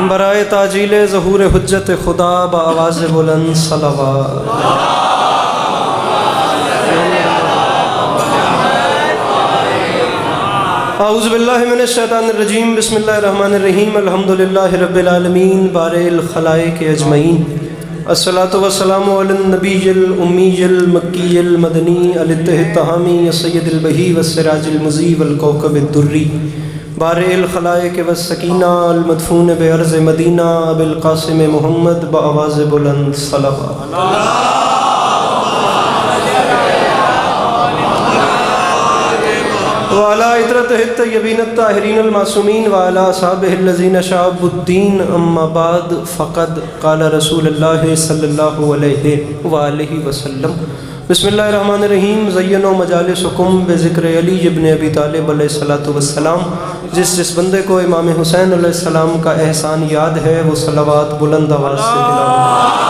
برائے تاجیل ظہور حجت خدا بآواز بلند صلوات۔ اعوذ باللہ من الشیطان الرجیم، بسم اللہ الرحمن الرحیم، الحمدللہ رب العالمین بارئ الخلائق اجمعین، الصلاۃ والسلام علی النبی الامی المکی المدنی الطہ الطہامی سید البہی والسراج المضیء والکوكب الدری، بارئ الخلائق والسکینہ المدفون بارض مدینہ ابی القاسم محمد بآواز بلند صلوات۔ وعلى عطرته الطيبين الطاهرين المعصومين وعلى أصحابه الذين شعبوا الدين، أما بعد فقد قال رسول الله صلى الله عليه وآله وسلم، بسم اللہ الرحمن الرحیم، زینوا مجالسکم بذکر علی ابن ابی طالب علیہ الصلوۃ والسلام۔ جس بندے کو امام حسین علیہ السلام کا احسان یاد ہے وہ صلوات بلند آواز سے تلاوت۔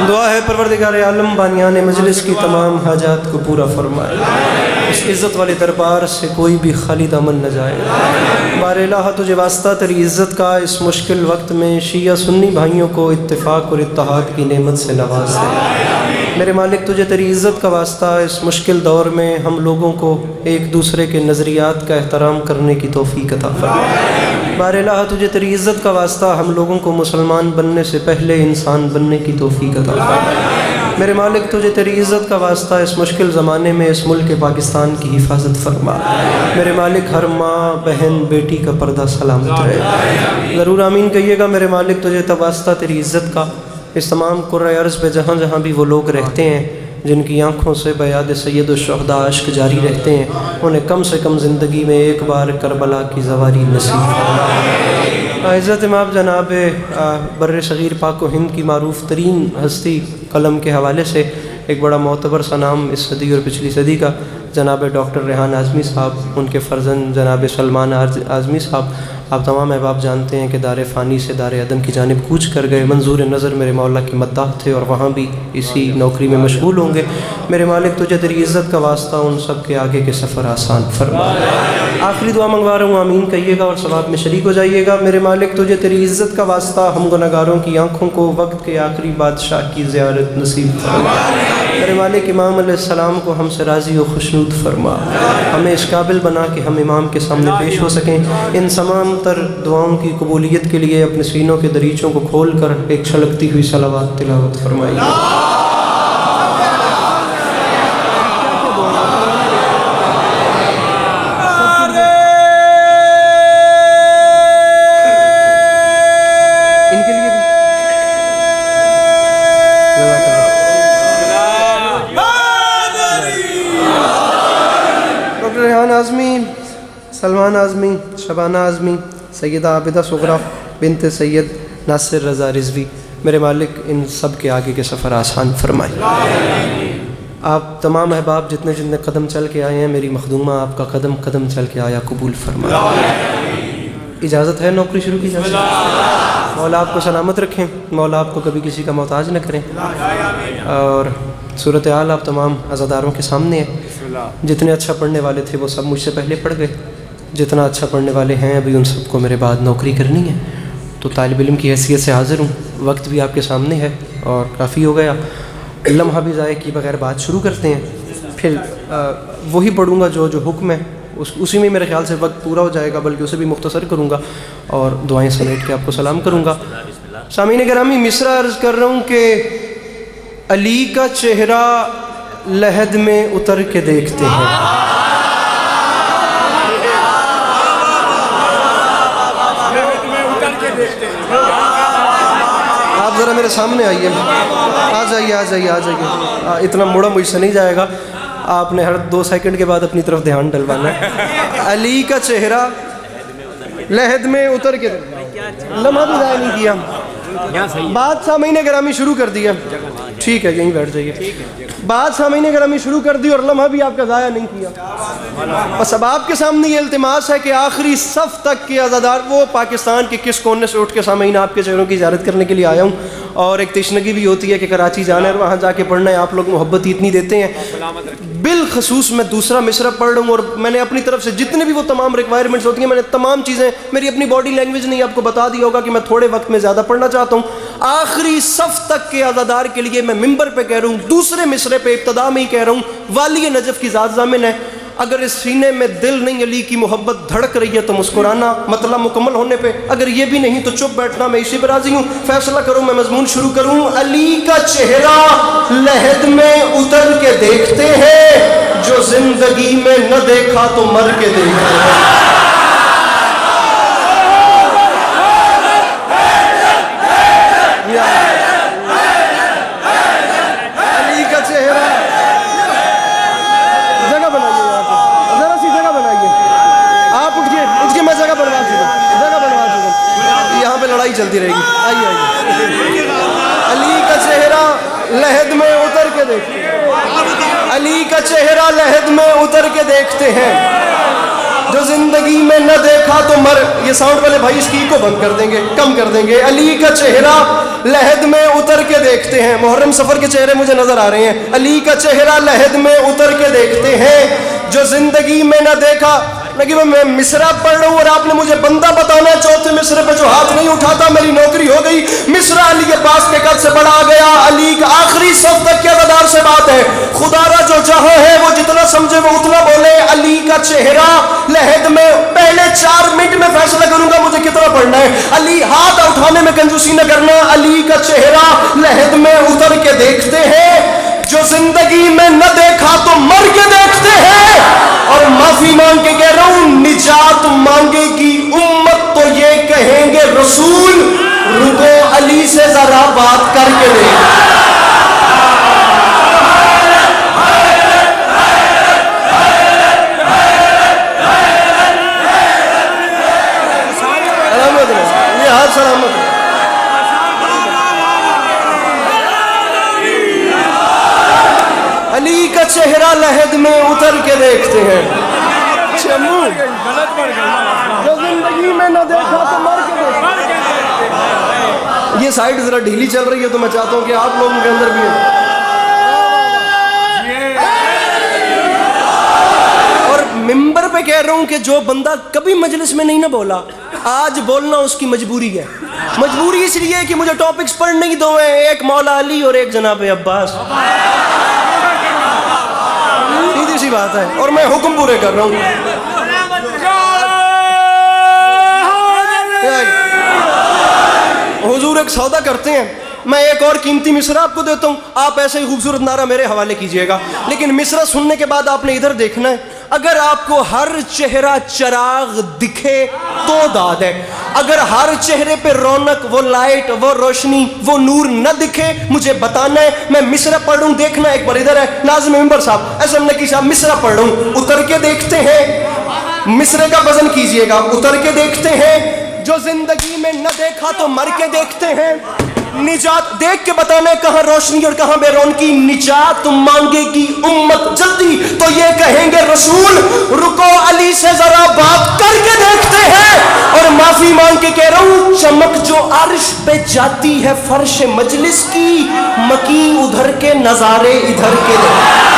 دعا ہے پروردگار عالم بانیان مجلس کی تمام حاجات کو پورا فرمائے، اس عزت والے دربار سے کوئی بھی خالی دامن نہ جائے۔ بار الہ تجھے واسطہ تیری عزت کا اس مشکل وقت میں شیعہ سنی بھائیوں کو اتفاق اور اتحاد کی نعمت سے نواز دے۔ میرے مالک تجھے تیری عزت کا واسطہ اس مشکل دور میں ہم لوگوں کو ایک دوسرے کے نظریات کا احترام کرنے کی توفیق عطا فرما۔ بار الہ تجھے تیری عزت کا واسطہ ہم لوگوں کو مسلمان بننے سے پہلے انسان بننے کی توفیق عطا فرما۔ میرے مالک تجھے تیری عزت کا واسطہ اس مشکل زمانے میں اس ملک پاکستان کی حفاظت فرما۔ میرے مالک ہر ماں بہن بیٹی کا پردہ سلامت رہے، ضرور آمین کہیے گا۔ میرے مالک تجھے واسطہ تیری عزت کا اس تمام کرۂ ارض پہ جہاں جہاں بھی وہ لوگ رہتے ہیں جن کی آنکھوں سے بیاد سید الشہداء اشک جاری رہتے ہیں، انہیں کم سے کم زندگی میں ایک بار کربلا کی زواری نصیب فرما۔ عزت امام جناب بر صغیر پاک و ہند کی معروف ترین ہستی قلم کے حوالے سے ایک بڑا معتبر سا نام اس صدی اور پچھلی صدی کا جناب ڈاکٹر ریحان اعظمی صاحب، ان کے فرزند جناب سلمان اعظمی صاحب، آپ تمام احباب جانتے ہیں کہ دار فانی سے دار عدم کی جانب کوچ کر گئے۔ منظور نظر میرے مولا کے مداح تھے اور وہاں بھی اسی نوکری میں مشغول ہوں گے۔ میرے مالک تجھے تیری عزت کا واسطہ ان سب کے آگے کے سفر آسان فرما۔ آخری دعا منگوا رہا ہوں، آمین کہیے گا اور ثواب میں شریک ہو جائیے گا۔ میرے مالک تجھے تیری عزت کا واسطہ ہم گنہگاروں کی آنکھوں کو وقت کے آخری بادشاہ کی زیارت نصیب فرما۔ میرے مالک امام علیہ السلام کو ہم سے راضی و خوشنود فرما، ہمیں اس قابل بنا کہ ہم امام کے سامنے پیش ہو سکیں۔ ان تمام تر دعاؤں کی قبولیت کے لیے اپنے سینوں کے دریچوں کو کھول کر ایک چھلکتی ہوئی صلوات تلاوت فرمائیے۔ ڈاکٹر ریحان اعظمی، سلمان اعظمی، شبانہ اعظمی، سیدہ عابدہ صغریٰ بنت سید ناصر رضا رضوی، میرے مالک ان سب کے آگے کے سفر آسان فرمائے۔ آپ تمام احباب جتنے قدم چل کے آئے ہیں، میری مخدومہ آپ کا قدم قدم چل کے آیا قبول فرمائے۔ اجازت ہے نوکری شروع کی جائے؟ مولا آپ کو سلامت رکھیں، مولا آپ کو کبھی کسی کا محتاج نہ کریں۔ اور صورتحال آپ تمام عزاداروں کے سامنے ہے۔ جتنے اچھا پڑھنے والے تھے وہ سب مجھ سے پہلے پڑھ گئے، جتنا اچھا پڑھنے والے ہیں ابھی ان سب کو میرے بعد نوکری کرنی ہے، تو طالب علم کی حیثیت سے حاضر ہوں۔ وقت بھی آپ کے سامنے ہے اور کافی ہو گیا، لمحہ بھی ضائع کی بغیر بات شروع کرتے ہیں۔ پھر وہی پڑھوں گا جو حکم ہے، اسی میں میرے خیال سے وقت پورا ہو جائے گا، بلکہ اسے بھی مختصر کروں گا اور دعائیں سمیٹ کے آپ کو سلام کروں گا۔ سامعین گرامی، مصرع عرض کر رہا ہوں کہ علی کا چہرہ لحد میں اتر کے دیکھتے ہیں، آپ ذرا میرے سامنے آئیے، آ جائیے، اتنا موڑا مجھ سے نہیں جائے گا، آپ نے ہر 2 سیکنڈ کے بعد اپنی طرف دھیان ڈلوانا ہے۔ علی کا چہرہ لحد میں اتر کے، لمحہ بھی ضائع نہیں کیا، بات سامعین گرامی شروع کر دیا، ٹھیک ہے یہیں بیٹھ جائیے، بات سامعین گرامی شروع کر دی اور لمحہ بھی آپ کا ضائع نہیں کیا۔ بس اب آپ کے سامنے یہ التماس ہے کہ آخری صف تک کے عزادار، وہ پاکستان کے کس کونے سے اٹھ کے سامعین آپ کے چہروں کی زیارت کرنے کے لیے آیا ہوں، اور ایک تشنگی بھی ہوتی ہے کہ کراچی جانا ہے اور وہاں جا کے پڑھنا ہے، آپ لوگ محبت اتنی دیتے ہیں، بالخصوص میں دوسرا مصرع پڑھ رہا ہوں اور میں نے اپنی طرف سے جتنے بھی وہ تمام ریکوائرمنٹس ہوتی ہیں میں نے تمام چیزیں میری اپنی باڈی لینگویج نے آپ کو بتا دیا ہوگا کہ میں تھوڑے وقت میں زیادہ پڑھنا چاہتا ہوں. آخری صف تک کے عزادار کے لیے میں ممبر پہ کہہ رہا ہوں, دوسرے مصرع پہ ابتدا میں ہی کہہ رہا ہوں, والی نجف کی ذات ضامن ہے, اگر اس سینے میں دل نہیں علی کی محبت دھڑک رہی ہے تو مسکرانا مطلب مکمل ہونے پہ, اگر یہ بھی نہیں تو چپ بیٹھنا, میں اسی پہ راضی ہوں. فیصلہ کروں, میں مضمون شروع کروں. علی کا چہرہ لحد میں اتر کے دیکھتے ہیں, جو زندگی میں نہ دیکھا تو مر کے دیکھتے ہیں. علی کا چہرہ, جگہ بنائیے یہاں پہ, ذرا سی جگہ بنائیے. آپ اٹھ کے میں جگہ بنوا چکا ہوں, یہاں پہ لڑائی چلتی رہے گی. آئیے آئیے. علی کا چہرہ لحد میں اتر کے دیکھتے ہیں, علی کا چہرہ لحد میں اتر کے دیکھتے ہیں, جو زندگی میں نہ دیکھا تو مر. یہ ساؤنڈ والے بھائی اس کی کو بند کر دیں گے, کم کر دیں گے. علی کا چہرہ لحد میں اتر کے دیکھتے ہیں. محرم سفر کے چہرے مجھے نظر آ رہے ہیں. علی کا چہرہ لحد میں اتر کے دیکھتے ہیں, جو زندگی میں نہ دیکھا. لیکن میں مصرع پڑھ رہا ہوں اور آپ نے مجھے بندہ بتانا ہے. چوتھے مصرع پہ جو ہاتھ نہیں اٹھاتا میری نوکری ہو گئی. مصرع علی کے پاس کے قد سے بڑا آ گیا. علی کا آخری صف تک کے عزادار سے بات ہے, خدا را جو جہاں ہے وہ جتنا سمجھے وہ اتنا بولے. علی کا چہرہ لحد میں, پہلے 4 منٹ میں فیصلہ کروں گا مجھے کتنا پڑھنا ہے. علی ہاتھ اٹھانے میں کنجوسی نہ کرنا. علی کا چہرہ لحد میں اتر کے دیکھتے ہیں, جو زندگی میں نہ دیکھا تو مر کے دیکھتے ہیں. اور معافی مانگ کے کہہ رہا ہوں, نجات مانگے گی امت تو یہ کہیں گے رسول, رکو علی سے ذرا بات کر کے دیکھ. یہ ہاتھ سلامت ہے. علی کا چہرہ لحد میں اتر کے دیکھتے ہیں, جو زندگی میں نہ دیکھا تو مر کے دیکھتے ہیں. یہ سائٹ ذرا ڈھیلی چل رہی ہے تو میں چاہتا ہوں کہ آپ لوگوں کے اندر بھی ہے. اور ممبر پہ کہہ رہا ہوں کہ جو بندہ کبھی مجلس میں نہیں نہ بولا, آج بولنا اس کی مجبوری ہے. مجبوری اس لیے کہ مجھے ٹاپکس پڑھنے ہی دو ہیں, ایک مولا علی اور ایک جناب عباس. سیدھی سی بات ہے, اور میں حکم پورے کر رہا ہوں. حضور ایک سودا کرتے ہیں, میں ایک اور قیمتی مصرع آپ کو دیتا ہوں, آپ ایسے ہی خوبصورت نعرہ میرے حوالے کیجئے گا, لیکن مصرع سننے کے بعد آپ نے ادھر دیکھنا ہے. اگر آپ کو ہر چہرہ چراغ دکھے تو داد ہے, اگر ہر چہرے پہ رونق, وہ لائٹ, وہ روشنی, وہ نور نہ دکھے مجھے بتانا ہے. میں مصرع پڑھ رہا ہوں, دیکھنا ایک بار ادھر ہے ناظم ممبر صاحب, ایسا نقی صاحب, مصرع پڑھ رہا ہوں, اتر کے دیکھتے ہیں. مصرع کا وزن کیجئے گا, اتر کے دیکھتے ہیں, جو زندگی میں نہ دیکھا تو مر کے دیکھتے ہیں. نجات دیکھ کے بتانا ہے کہاں روشنی اور کہاں بے رونقی. نجات مانگے گی امت جلدی تو یہ کہیں گے رسول, رکو علی سے ذرا بات کر کے دیکھتے ہیں. اور معافی مانگ کے کہہ رہا ہوں, چمک جو عرش پہ جاتی ہے فرش مجلس کی, مکیں ادھر کے نظارے ادھر کے دیکھتے.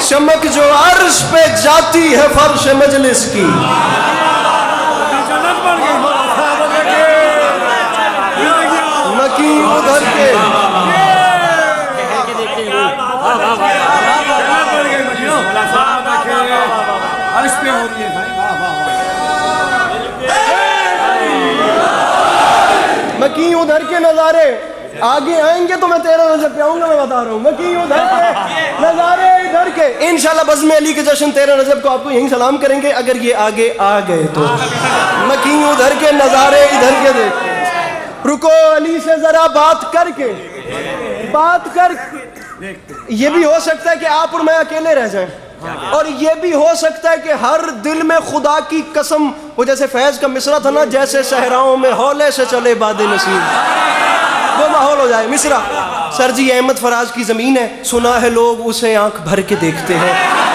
چمک جو عرش پہ جاتی ہے فرش مجلس کی, مکی ادھر کے. مکی ادھر کے نظارے آگے آئیں گے تو میں 13 رجب پہ آؤں گا, میں بتا رہا ہوں. مکی ادھر کے نظارے ادھر کے. انشاءاللہ بزم علی کے جشن 13 رجب کو آپ کو یہیں سلام کریں گے اگر یہ آگے آ گئے تو. مکی ادھر کے نظارے ادھر کے دیکھتے, رکو علی سے ذرا بات کر کے. یہ بھی ہو سکتا ہے کہ آپ اور میں اکیلے رہ جائیں, اور یہ بھی ہو سکتا ہے کہ ہر دل میں خدا کی قسم, وہ جیسے فیض کا مصرع تھا نا, جیسے صحراؤں میں ہولے سے چلے باد نصیب, وہ ماحول ہو جائے. مصرع سر جی احمد فراز کی زمین ہے, سنا ہے لوگ اسے آنکھ بھر کے دیکھتے ہیں.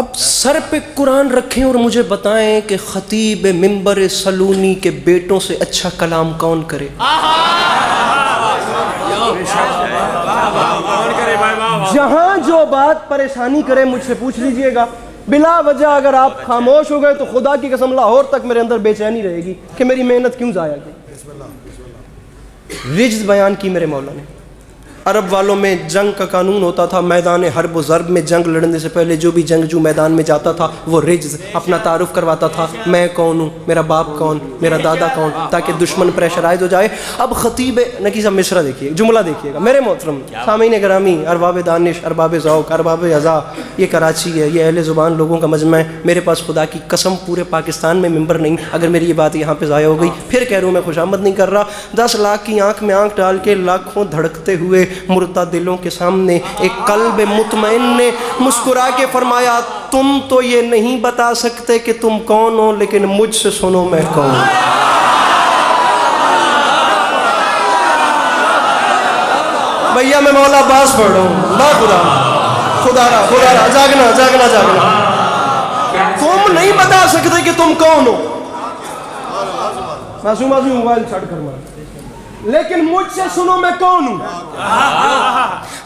اب سر پہ قرآن رکھیں اور مجھے بتائیں کہ خطیب منبر سلونی کے بیٹوں سے اچھا کلام کون کرے؟ جہاں جو بات پریشانی کرے مجھ سے پوچھ لیجئے گا، بلا وجہ اگر آپ خاموش ہو گئے تو خدا کی قسم لاہور تک میرے اندر بے چینی رہے گی کہ میری محنت کیوں ضائع گئی۔ رجز بیان کی میرے مولا نے۔ عرب والوں میں جنگ کا قانون ہوتا تھا، میدان حرب و ضرب میں جنگ لڑنے سے پہلے جو بھی جنگجو میدان میں جاتا تھا وہ رجز اپنا تعارف کرواتا تھا، میں کون ہوں، میرا باپ کون، میرا دادا کون، تاکہ دشمن پریشرائز ہو جائے۔ اب خطیب نقی صاحب مصرع دیکھیے، جملہ دیکھیے گا میرے محترم سامعین گرامی، ارباب دانش، ارباب ذوق، ارباب اذا، یہ کراچی ہے، یہ اہل زبان لوگوں کا مجمع ہے۔ میرے پاس خدا کی قسم پورے پاکستان میں ممبر نہیں، اگر میری یہ بات یہاں پہ ضائع ہو گئی پھر کہہ رہا ہوں میں خوشامد نہیں کر رہا۔ 10 لاکھ کی آنکھ میں آنکھ ڈال کے لاکھوں دھڑکتے ہوئے مردہ دلوں کے سامنے ایک قلب مطمئن نے مسکرا کے فرمایا، تم تو یہ نہیں بتا سکتے کہ تم کون ہو، لیکن مجھ سے سنو میں کون ہوں۔ بھیا میں مولا عباس پڑھ رہا ہوں، با خدا را جاگنا۔ تم نہیں بتا سکتے کہ تم کون ہو، معصوم موبائل چھڑ کر مار، لیکن مجھ سے سنو میں کون ہوں۔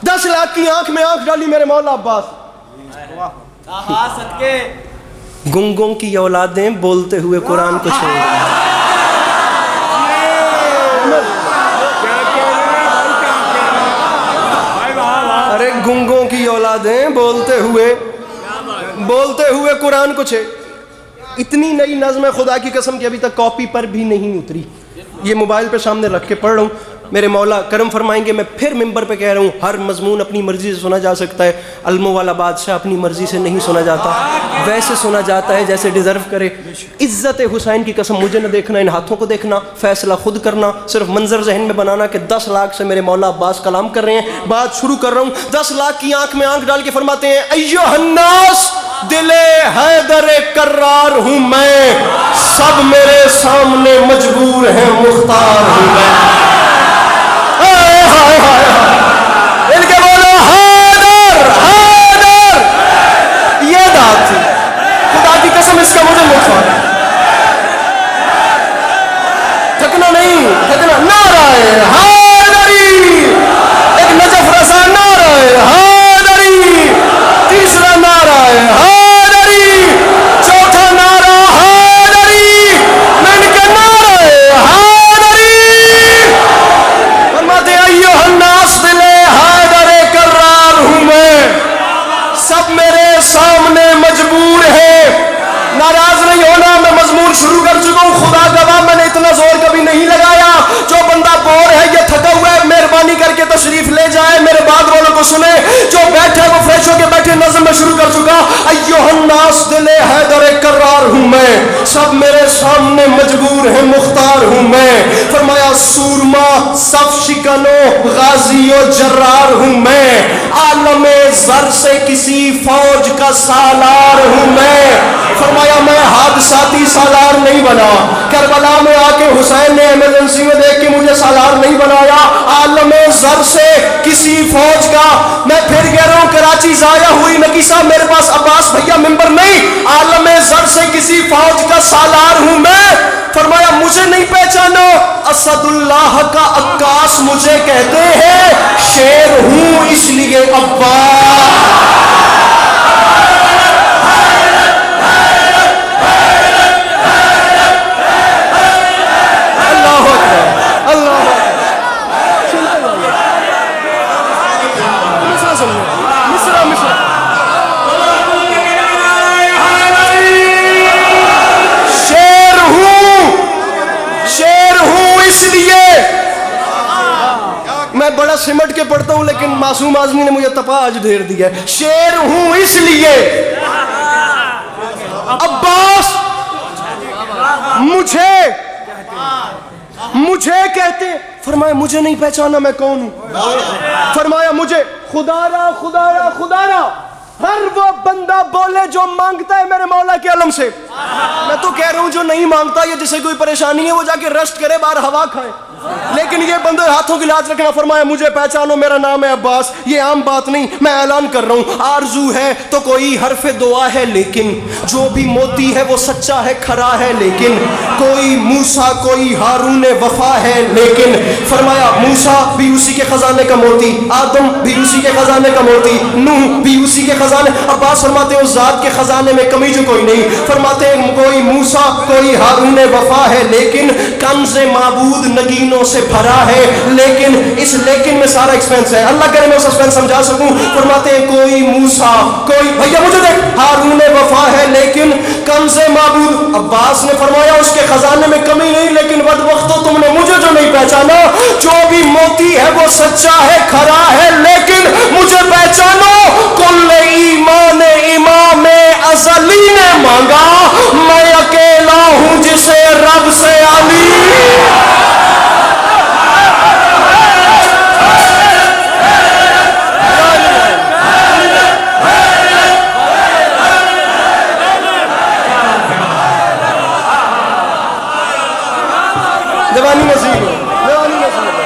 10 لاکھ کی آنکھ میں آنکھ ڈالی میرے مولا عباس۔ گنگوں کی اولادیں بولتے ہوئے قرآن کو چھوڑ، ارے گنگوں کی اولادیں بولتے ہوئے قرآن کو چھوڑ۔ اتنی نئی نظم ہے خدا کی قسم کہ ابھی تک کاپی پر بھی نہیں اتری، یہ موبائل پہ سامنے رکھ کے پڑھ رہا ہوں۔ میرے مولا کرم فرمائیں گے، میں پھر ممبر پہ کہہ رہا ہوں ہر مضمون اپنی مرضی سے سنا جا سکتا ہے، علموں والا بادشاہ اپنی مرضی سے نہیں سنا جاتا، ویسے سنا جاتا ہے جیسے ڈیزرو کرے۔ عزت حسین کی قسم مجھے نہ دیکھنا، ان ہاتھوں کو دیکھنا، فیصلہ خود کرنا، صرف منظر ذہن میں بنانا کہ 10 لاکھ سے میرے مولا عباس کلام کر رہے ہیں۔ بات شروع کر رہا ہوں، 10 لاکھ کی آنکھ میں آنکھ ڈال کے فرماتے ہیں، ایھا الناس دل حیدر کرار ہوں میں، سب میرے سامنے مجبور ہیں مختار ہوں میں۔ ان کے بولو حیدر حیدر، یہ بات تھی خدا کی قسم، اس کا مجھے نقصان ہے، تھکنا نہیں، تھکنا۔ نعرہ حیدری، ایک نجف رسا نعرہ حیدری، تیسرا نعرہ حیدری، چوتھا نعرہ حیدری، میں نے کہا نعرہ حیدری۔ فرماتے ہیں ایھا الناس دل حیدر کرار ہوں میں، سب میرے سامنے مجبور ہیں۔ ناراض نہیں ہونا، میں مضمون شروع کر چکا ہوں، خدا گواہ میں نے اتنا زور کبھی نہیں لگایا۔ جو بندہ بور ہے یا تھکا ہوا ہے مہربانی کر کے تشریف لے جائے، میرے بعد والوں کو سنے، جو بیٹھے وہ فریش ہو کے بیٹھے۔ نظم میں شروع کر چکا، ایھا الناس دل حیدر کرار ہوں میں، سب میرے سامنے مجبور ہیں مختار ہوں میں۔ فرمایا سورما صف شکن و غازی و جرار ہوں میں، عالم زر سے کسی فوج کا سالار ہوں میں۔ فرمایا میں حادثاتی سالار نہیں بنا، کربلا میں آ کے حسین نے ایمرجنسی میں دیکھ کے مجھے سالار نہیں بنایا، عالم زر سے کسی فوج کا۔ میں پھر کہہ رہا ہوں کراچی ضائع ہوئی نقی صاحب، میرے پاس عباس بھیا ممبر نہیں، عالم زر سے کسی فوج کا سالار ہوں میں۔ فرمایا مجھے نہیں پہچانو، اسد اللہ کا عکاس مجھے کہتے ہیں، شیر ہوں اس لیے عباس۔ میں بڑا سمٹ کے پڑھتا ہوں لیکن معصوم آزمی نے مجھے تپا آج ڈھیر دیا ہے۔ شیر ہوں اس لیے عباس مجھے کہتے، فرمایا مجھے نہیں پہچانا میں کون ہوں، فرمایا مجھے خدا را ہر وہ بندہ بولے جو مانگتا ہے میرے مولا کے علم سے۔ میں تو کہہ رہا ہوں جو نہیں مانگتا یا جسے کوئی پریشانی ہے وہ جا کے ریسٹ کرے، باہر ہوا کھائے۔ لیکن یہ بندے ہاتھوں کی لاج رکھنا، فرمایا مجھے پہچانو میرا نام ہے عباس. یہ عام بات نہیں، میں اعلان کر رہا ہوں. آرزو ہے تو کوئی حرف دعا ہے، لیکن جو بھی موتی ہے وہ سچا ہے، کھرا ہے. لیکن کوئی موسیٰ کوئی ہارون وفا ہے. لیکن فرمایا موسیٰ بھی اسی کے خزانے کا موتی، آدم بھی اسی کے خزانے کا موتی، نوح بھی اسی کے خزانے. عباس فرماتے ہیں اس ذات کے خزانے میں کمی جو کوئی نہیں. فرماتے ہیں کوئی موسیٰ کوئی ہارون وفا ہے، لیکن کنز معبود نگینوں سے بھرا ہے. لیکن اس لیکن میں سارا ایکسپینس ہے، اللہ کرے میں اس ایکسپینس سمجھا سکوں. فرماتے ہیں کوئی موسیٰ کوئی بھیا مجھے دیکھ ہارون وفا ہے، لیکن کنز معبود. عباس نے فرمایا اس کے خزانے میں کمی نہیں، لیکن بدبختو تم نے مجھے جو نہیں پہچانا. جو بھی موتی ہے وہ سچا ہے، کھرا ہے، لیکن مجھے پہچانو. کل ایمان امام ازلی نے مانگا، میں اکیلا ہوں جسے رب سے علی. دیوانی نصیب ہو، دیوانی نصیب ہو.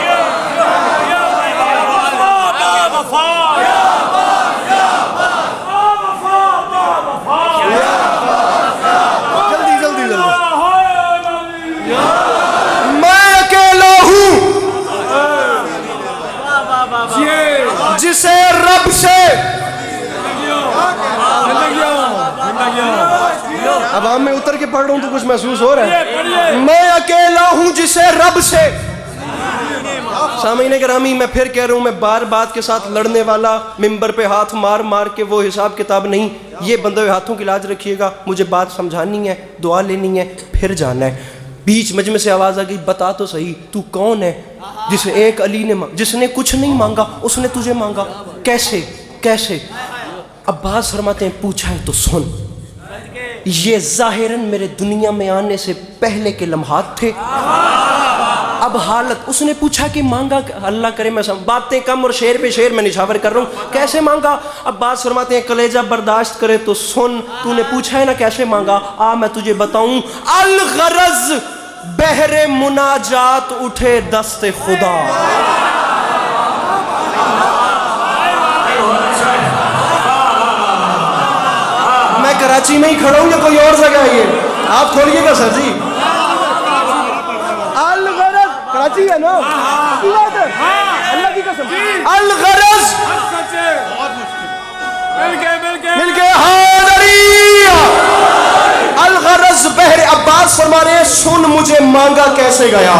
جلدی جلدی جلدی. میں اکیلا ہوں جسے رب سے. اب ہم میں اتر کے پڑھ رہا ہوں تو کچھ محسوس ہو رہا ہے. میں اکیلا ہوں جسے رب سے. سامعین گرامی میں پھر کہہ رہا ہوں، میں بار بات کے ساتھ لڑنے والا، ممبر پہ ہاتھ مار مار کے وہ حساب کتاب نہیں. یہ بندے ہاتھوں کی لاج رکھیے گا، مجھے بات سمجھانی ہے، دعا لینی ہے، پھر جانا ہے. بیچ مجمع سے آواز آ گئی، بتا تو صحیح تو کون ہے جسے ایک علی نے جس نے کچھ نہیں مانگا اس نے تجھے مانگا؟ کیسے کیسے؟ عباس فرماتے ہیں پوچھا ہے تو سن. یہ ظاہراً میرے دنیا میں آنے سے پہلے کے لمحات تھے. اب حالت اس نے پوچھا کہ مانگا، اللہ کرے میں باتیں کم اور شعر پہ شعر میں نشاور کر رہا ہوں. کیسے مانگا؟ عباس فرماتے ہیں کلیجہ برداشت کرے تو سن. تو نے پوچھا ہے نا کیسے مانگا، آ میں تجھے بتاؤں. الغرض بحر مناجات اٹھے دست خدا. میں کراچی میں ہی کھڑا ہوں یا کوئی اور جگہ ہے؟ یہ آپ کھولیے گا سر جی. الغرض کراچی ہے نا، اللہ کی قسم. الغرض مل کے الغرض بحر. عباس فرما رہے ہیں سن مجھے مانگا کیسے گیا.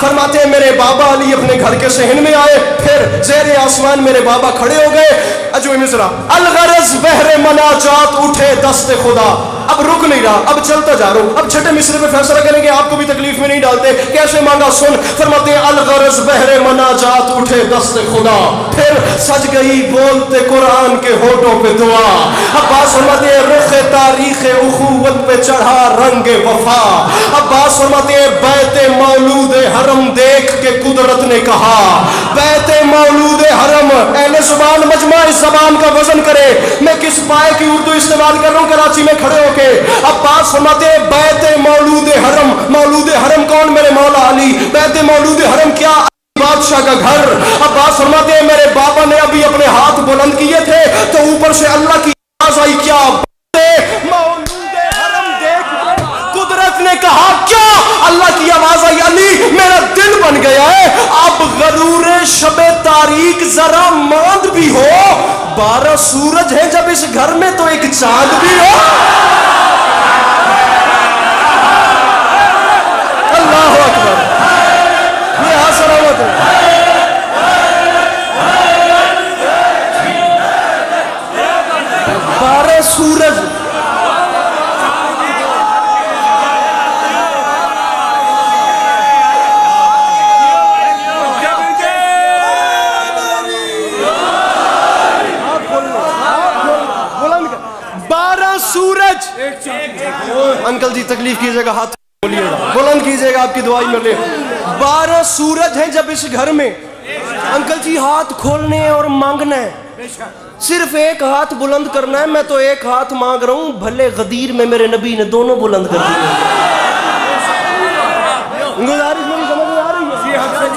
فرماتے ہیں میرے بابا علی اپنے گھر کے صحن میں آئے، پھر زیر آسمان میرے بابا کھڑے ہو گئے. اجو مصرا الغرض بحر مناجات اٹھے دست خدا. اب رک نہیں رہا، اب چلتا جا رہا ہوں. اب چھٹے مصرے پہ فیصلہ کریں گے، آپ کو بھی تکلیف میں نہیں ڈالتے. کیسے مانگا سن. فرماتے ہیں الغرض بحر مناجات اٹھے دست خدا. پھر سج گئی بولتے قرآن کے ہونٹوں پہ دعا. عباس فرماتے ہیں رخ تاریخ اخوت پہ چڑھا رنگ وفا. عباس فرماتے ہیں بیت مولود حرم دیکھ کے قدرت نے کہا. بیت مولود حرم، اہل زبان مجمع اس زبان کا وزن کرے. میں کس پائے کی اردو استعمال کر رہا ہوں کراچی میں کھڑے ہو کے. عباس فرماتے ہیں بیت مولود حرم. مولود حرم کون؟ میرے مولا علی. بیت مولود حرم کیا؟ بادشاہ کا گھر. عباس فرماتے ہیں میرے بابا نے ابھی اپنے ہاتھ بلند کیے تھے تو اوپر سے اللہ کی آواز آئی، کیا مولود حرم دیکھ. قدرت نے کہا کیا؟ اللہ کی آواز آئی، علی میرا دل بن گیا ہے. اب غرور شب تاریک ذرا ماند بھی ہو. 12 سورج ہیں جب اس گھر میں تو ایک چاند بھی ہو. اللہ اکبر. یہ حسرت ہے. 12 سورج. سورج. انکل جی تکلیف کیجئے گا، ہاتھ بولیے گا، بلند کیجئے گا، آپ کی دعائی ملے. 12 سورج ہیں جب اس گھر میں. انکل جی ہاتھ کھولنے اور مانگنا ہے، صرف ایک ہاتھ بلند کرنا ہے. میں تو ایک ہاتھ مانگ رہا ہوں، بھلے غدیر میں میرے نبی نے دونوں بلند کر دیے. گزارش میری سمجھ میں آ رہی ہے؟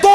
2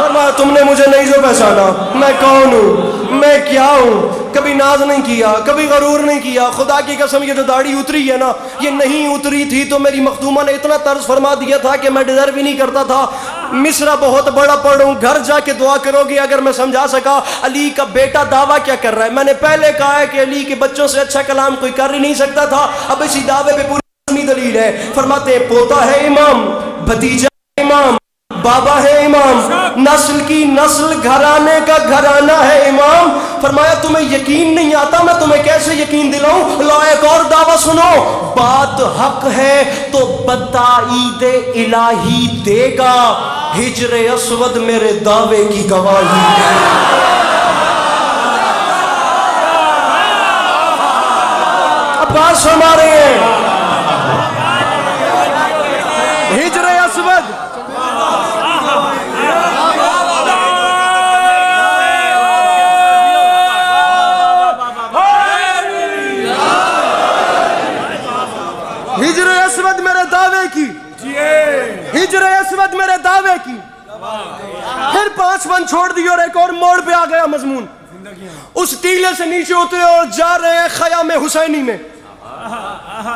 فرمایا تم نے مجھے نہیں جو پہچانا، میں کون ہوں، میں کیا ہوں. کبھی ناز نہیں کیا، کبھی غرور نہیں کیا. خدا کی قسم یہ جو داڑھی اتری ہے نا، یہ نہیں اتری تھی تو میری مخدومہ نے اتنا طرز فرما دیا تھا کہ میں ڈیزرو بھی نہیں کرتا تھا. مصرع بہت بڑا پڑھوں، گھر جا کے دعا کرو گی اگر میں سمجھا سکا. علی کا بیٹا دعویٰ کیا کر رہا ہے؟ میں نے پہلے کہا ہے کہ علی کے بچوں سے اچھا کلام کوئی کر ہی نہیں سکتا تھا. اب اسی دعوے پہ پوری دلیل ہے. فرماتے ہیں پوتا ہے امام، بھتیجا ہے امام، بابا ہے امام، نسل کی نسل، گھرانے کا گھرانہ ہے امام. فرمایا تمہیں یقین نہیں آتا، میں تمہیں کیسے یقین دلاؤں؟ لا ایک اور دعویٰ سنو. بات حق ہے تو بتائید الہی دے گا، ہجر اسود میرے دعوے کی گواہی ہے. اب بات فرما رہے ہیں ہجر اسود ہجر اسود میرے دعوے کی، ہجر اسود میرے دعوے کی. پھر 5 من چھوڑ دی اور ایک اور موڑ پہ آ گیا مضمون. اس ٹیلے سے نیچے اترے اور جا رہے ہیں خیام حسینی میں.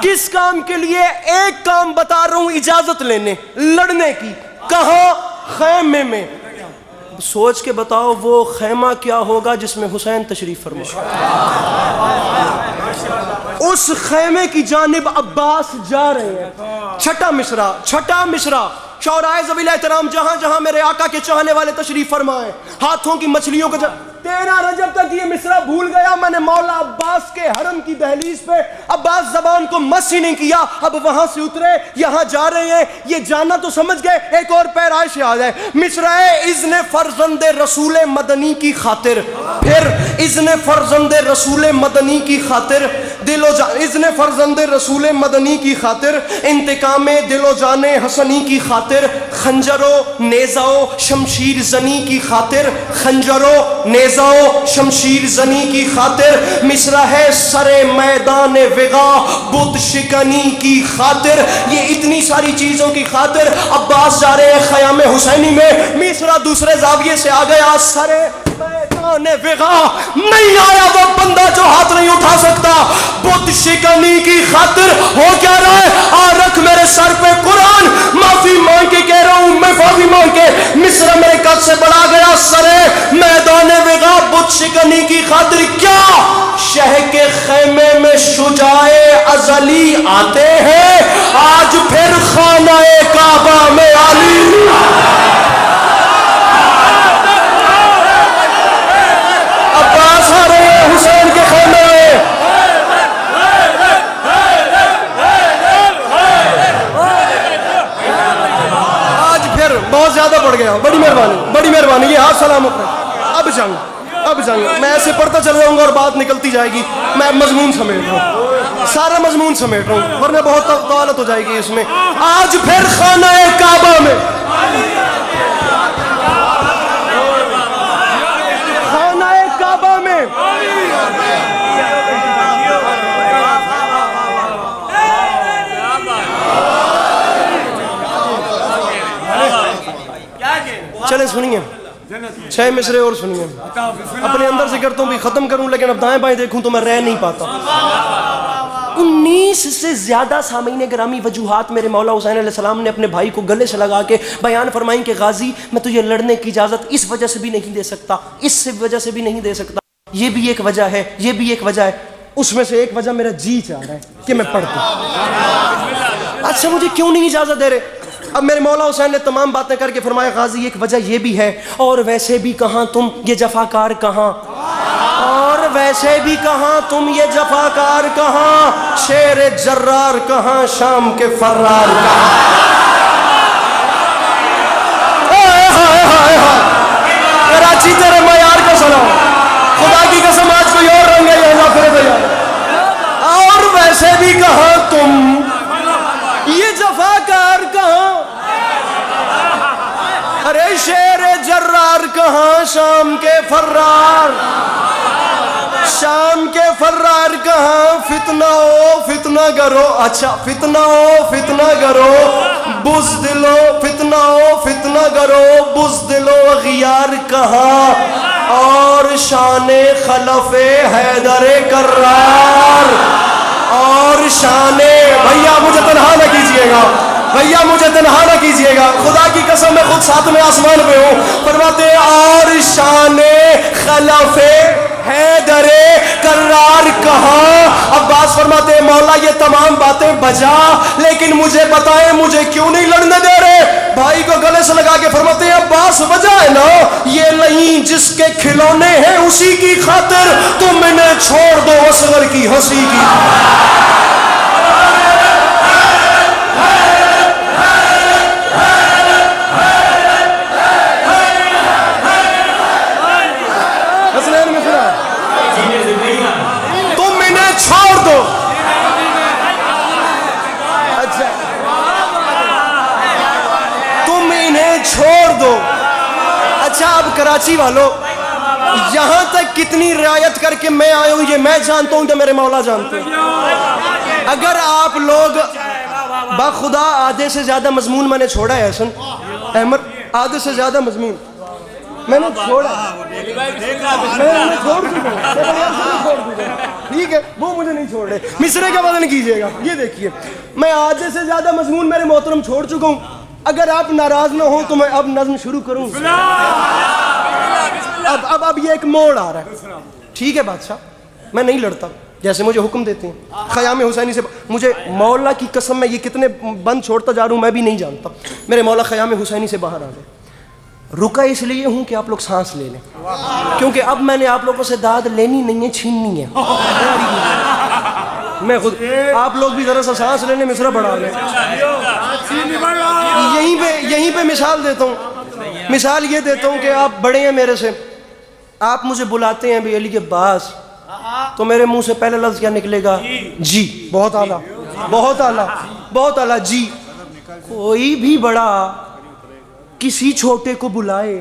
کس کام کے لیے؟ ایک کام بتا رہا ہوں، اجازت لینے، لڑنے کی. کہاں؟ خیمے میں. سوچ کے بتاؤ وہ خیمہ کیا ہوگا جس میں حسین تشریف فرما. اس خیمے کی جانب عباس جا رہے ہیں. چھٹا مصرع شعراء ذوی احترام، جہاں جہاں میرے آقا کے چاہنے والے تشریف فرمائے، ہاتھوں کی مچھلیوں کو 13 رجب تک یہ مصرع بھول گیا میں نے مولا عباس کے حرم کی دہلیز پہ. عباس زبان کو مس ہی نہیں کیا. اب وہاں سے اترے، یہاں جا رہے ہیں. یہ جانا تو سمجھ گئے. ایک اور پیرائے سے آ جائے. مصرع اذن فرزند رسول مدنی کی خاطر، پھر اذن فرزند رسول مدنی کی خاطر، دل و جان اذن فرزند رسول مدنی کی خاطر، انتقام دل و جان حسنی کی خاطر، خنجر و نیزہ و شمشیر زنی کی خاطر، خنجر و نیزہ و شمشیر زنی کی خاطر. مصرع ہے سر میدان وغا بت شکنی کی خاطر. یہ اتنی ساری چیزوں کی خاطر عباس جا رہے ہیں خیام حسینی میں. مصرع دوسرے زاویے سے آ گیا. سر میدان وغا نہیں آیا وہ بندہ جو ہاتھ نہیں اٹھا سکتا. بت شکنی کی خاطر ہو کیا رہا ہے؟ آ رکھ میرے سر پہ قرآن، معافی مانگ کے کہہ رہا ہوں، میں معافی مانگ کے. مصرع میرے قد سے بڑھا گیا. سر میدان وغا بت شکنی کی خاطر کیا؟ شہ کے خیمے میں شجاع ازلی آتے ہیں، آج پھر خانہ کعبہ میں علی. عباس آ رہے ہیں حسین کے خیمے میں. آج پھر بہت زیادہ بڑھ گیا. بڑی مہربانی یہ ہاتھ سلامت ہے. اب جاؤں میں ایسے پڑھتا چل جاؤں گا اور بات نکلتی جائے گی. میں مضمون سمیٹ رہا ہوں، سارا مضمون سمیٹ رہا ہوں ورنہ بہت طوالت ہو جائے گی اس میں. آج پھر خانہ کعبہ میں، خانہ کعبہ میں چلیں سنیے 6 مصرے اور سنیے. اپنے اندر سے کرتا ہوں بھی ختم کروں لیکن اب دائیں بائیں دیکھوں تو میں رہ نہیں پاتا. 19 سے زیادہ سامعین گرامی وجوہات میرے مولا حسین علیہ السلام نے اپنے بھائی کو گلے سے لگا کے بیان فرمائیں کہ غازی میں تجھے لڑنے کی اجازت اس وجہ سے بھی نہیں دے سکتا، اس وجہ سے بھی نہیں دے سکتا. یہ بھی ایک وجہ ہے، یہ بھی ایک وجہ ہے. اس میں سے ایک وجہ میرا جی چاہ رہا ہے کہ میں پڑھ دوں. اچھا مجھے کیوں نہیں اجازت دے رہے؟ اب میرے مولا حسین نے تمام باتیں کر کے فرمایا غازی ایک وجہ یہ بھی ہے، اور ویسے بھی کہاں تم یہ جفاکار کہاں، اور ویسے بھی کہاں تم یہ جفاکار کہاں، شیر جرار کہاں، شام کے فرار کہاں. کراچی تیرے معیار کا سلام، خدا کی قسم آج کوئی اور رنگ ہے یہ پھر بھیا. اور ویسے بھی کہاں تم یہ جفاکار کہاں، ارے شیر جرار کہاں، شام کے فرار. شام کے فرار کہاں فتنہ ہو فتنہ کرو اچھا فتنہ ہو فتنہ کرو بزدلو فتنہ ہو فتنہ کرو بزدلو اغیار کہاں اور شان خلف حیدر کرار اور شان بھیا مجھے تنہا نہ کیجئے گا بھیا مجھے تنہا نہ کیجئے گا خدا کی قسم میں خود ساتویں آسمان پہ ہوں فرماتے اور شان خلف حیدر کرار کہاں عباس فرماتے مولا یہ تمام باتیں بجا لیکن مجھے بتائیں مجھے کیوں نہیں لڑنے دے رہے بھائی کو گلے سے لگا کے فرماتے ہیں عباس وجہ ہے نا یہ نہیں جس کے کھلونے ہیں اسی کی خاطر تم انہیں چھوڑ دو اصغر کی ہنسی کی تم انہیں چھوڑ دو اچھا تم انہیں چھوڑ دو اچھا اب کراچی والوں یہاں تک کتنی رعایت کر کے میں آیا ہوں یہ میں جانتا ہوں کہ میرے مولا جانتے ہیں اگر آپ لوگ باخدا آدھے سے زیادہ مضمون میں نے چھوڑا ہے حسن احمد آدھے سے زیادہ مضمون میں نے چھوڑا میں چھوڑ دوں ٹھیک ہے وہ مجھے نہیں چھوڑ رہے مصرے کا وزن کیجئے گا یہ دیکھیے میں آدھے سے زیادہ مضمون میرے محترم چھوڑ چکا ہوں اگر آپ ناراض نہ ہوں تو میں اب نظم شروع کروں اب یہ ایک موڑ آ رہا ہے ٹھیک ہے بادشاہ میں نہیں لڑتا جیسے مجھے حکم دیتے ہیں خیام حسینی سے مجھے مولا کی قسم میں یہ کتنے بند چھوڑتا جا رہا ہوں میں بھی نہیں جانتا میرے مولا خیام حسینی سے باہر آ گئے رکا اس لیے ہوں کہ آپ لوگ سانس لے لیں کیونکہ اب میں نے آپ لوگوں سے داد لینی نہیں ہے چھیننی ہے میں خود آپ لوگ بھی ذرا سا سانس لینے مصرع بڑھا لیں یہیں پہ مثال دیتا ہوں مثال یہ دیتا ہوں کہ آپ بڑے ہیں میرے سے آپ مجھے بلاتے ہیں بھی علی کے باس تو میرے منہ سے پہلا لفظ کیا نکلے گا جی بہت اعلیٰ بہت اعلیٰ بہت اعلیٰ جی کوئی بھی بڑا کسی چھوٹے کو بلائے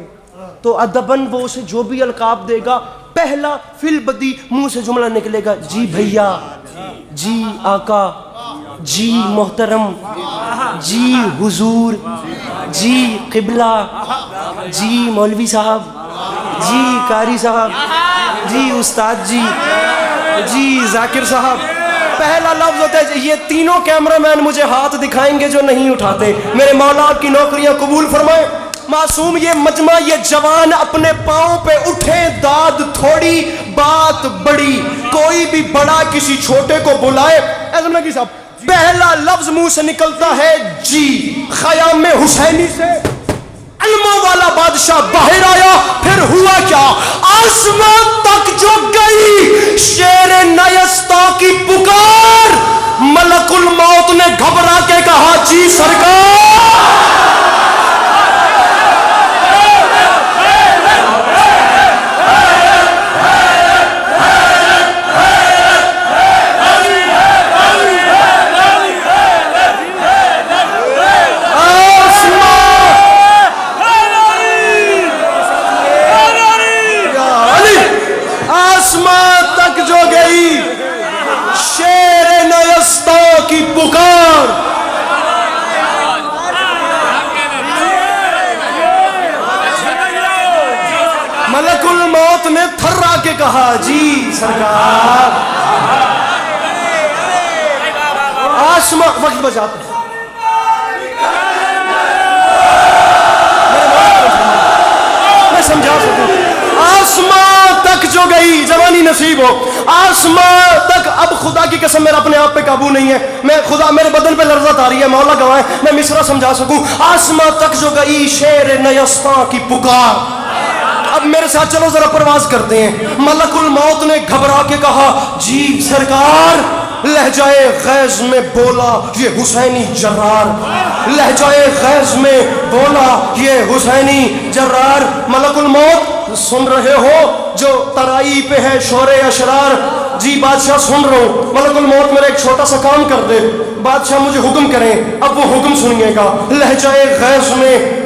تو ادباً وہ اسے جو بھی القاب دے گا پہلا فی البدی منہ سے جملہ نکلے گا جی بھیا جی آقا جی محترم جی حضور جی قبلہ جی مولوی صاحب جی قاری صاحب جی استاد جی جی ذاکر صاحب پہلا لفظ ہوتا ہے یہ تینوں کیمرہ مین مجھے ہاتھ دکھائیں گے جو نہیں اٹھاتے میرے مولا آپ کی نوکریاں قبول فرمائیں معصوم یہ مجمع یہ جوان اپنے پاؤں پہ اٹھے داد تھوڑی بات بڑی کوئی بھی بڑا کسی چھوٹے کو بلائے ایسا لگی صاحب پہلا لفظ منہ سے نکلتا ہے جی خیام حسینی سے علموں والا بادشاہ باہر آیا پھر ہوا کیا آسمان تک جو گئی شیر نیستا کی پکار ملک الموت نے گھبرا کے کہا جی سرکار پکار ملک الموت نے تھرا کے کہا جی سرکار آسمان وقت بچاتا میں سمجھا سکوں آسمان تک جو گئی جوانی نصیب ہو آسمان تک اب خدا کی قسم میرا اپنے آپ پہ قابو نہیں ہے میں خدا میرے بدن پہ لرزت آ رہی ہے مولا گواہ ہے میں مصرع سمجھا سکوں آسمان تک جو گئی شیر نیستا کی پکار اب میرے ساتھ چلو ذرا پرواز کرتے ہیں ملک الموت نے گھبرا کے کہا جی سرکار لہجہ غیظ میں بولا یہ حسینی جرار لہجہ غیظ میں بولا یہ حسینی جرار ملک الموت سن رہے ہو جو ترائی پہ ہے شور اشرار جی بادشاہ سن رہا ہوں ملک الموت میرا ایک چھوٹا سا کام کر دے بادشاہ مجھے حکم کریں اب وہ حکم سنیے گا لہجہ غیظ میں